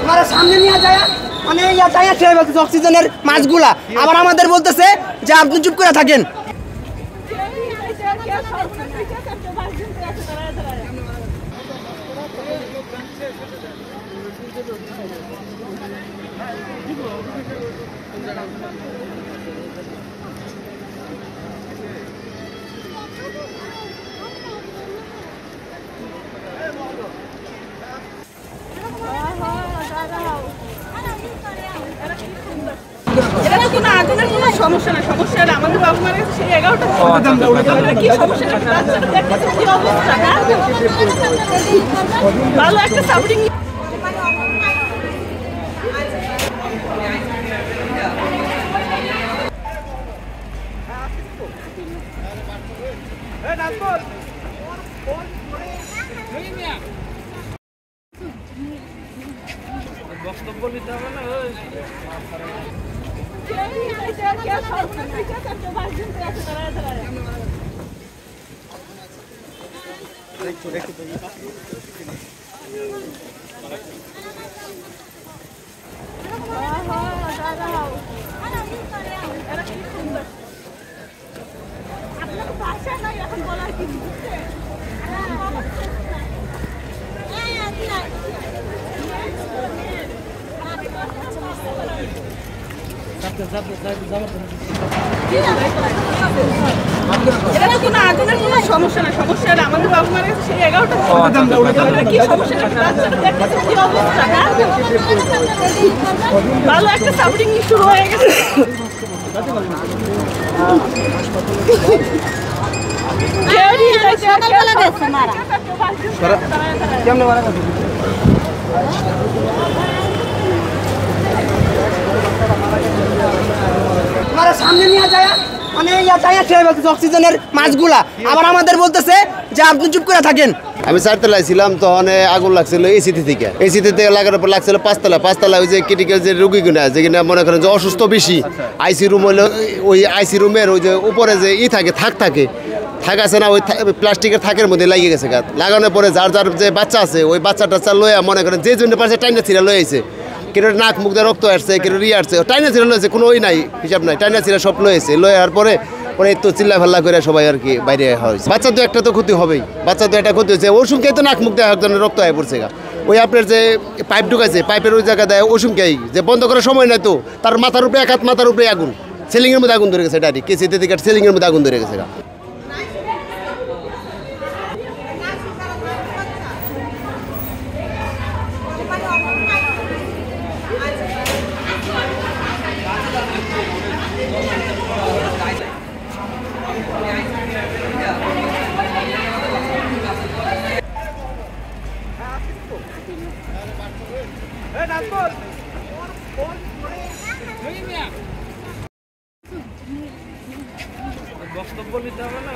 তোমার সামনে নিয়ে যায় মানে ইয়া যায় খেয়ে বলতেছে অক্সিজেনের মাছগুলা, আবার আমাদের বলতেছে যে আপনি চুপ করে থাকেন। সমস্যা না, সমস্যা আমাদের বাবু মারা গেছে সেই 11টা কি সমস্যা ভালো একটা সাপোর্টিং বক্তব্য নিতে হবে না। এখন বলার কি সমস্যা না, সমস্যা আমাদের বাবু মারা গেছে সেই 11টা কি সমস্যা ভালো একটা সাপোর্টিং শুরু হয়ে গেছে। কেমন মারা গেছে তোমার সামনে নিয়ে যায় মানে ইয়া যায় খেয়ে বলতেছে অক্সিজেনের মাছগুলা, আবার আমাদের বলতেছে যে আপনি চুপ করে থাকেন। আমি 4 তলায় ছিলাম, তখন আগুন লাগছিল এসিতে থেকে লাগানোর পর লাগছিল 5 তলা ওই যে ক্রিটিক্যাল যে রোগীগুলো যেখানে মনে করেন যে অসুস্থ বেশি, আইসি রুম হলে ওই আইসি রুমের ওই যে উপরে যে থাক আছে না, ওই প্লাস্টিকের থাকের মধ্যে লাগিয়ে গেছে গাছ লাগানোর পরে যার যে বাচ্চা আছে ওই বাচ্চা টাচ্চা লইয়া মনে করেন যে জন্য পারছে টাইনা ছিঁড়া লয়ে আইছে, কেউ নাক মুখ দিয়ে রক্ত আসছে, কেউ আসছে, টাইনা ছিঁড়া লয়েছে, কোনো ওই নাই হিসাব নাই, টাইনা ছিঁড়া সব লয়েছে, লয়ার পরে তো চিল্লা ফাল্লা করে সবাই আর কি বাইরে হয়েছে। বাচ্চা তো একটা তো ক্ষতি হবেই, বাচ্চা তো একটা ক্ষতি হয়েছে, ওর সঙ্গে তো নাক মুখ দেওয়া একজনের রক্ত হয়ে পড়ছে গা, ওই আপনার যে পাইপ ঢুকাইছে পাইপের ওই জায়গা দেয় ওর সঙ্গেই যে বন্ধ করার সময় নাই তো তার মাথার উপরে এক হাত মাথার উপরে আগুন, সিলিংয়ের মধ্যে আগুন ধরে গেছে, ডাইরেক্ট কেসিতে থেকে সিলিংয়ের মধ্যে আগুন ধরে গেছে গা। বক্তব্য নিতে হবে না।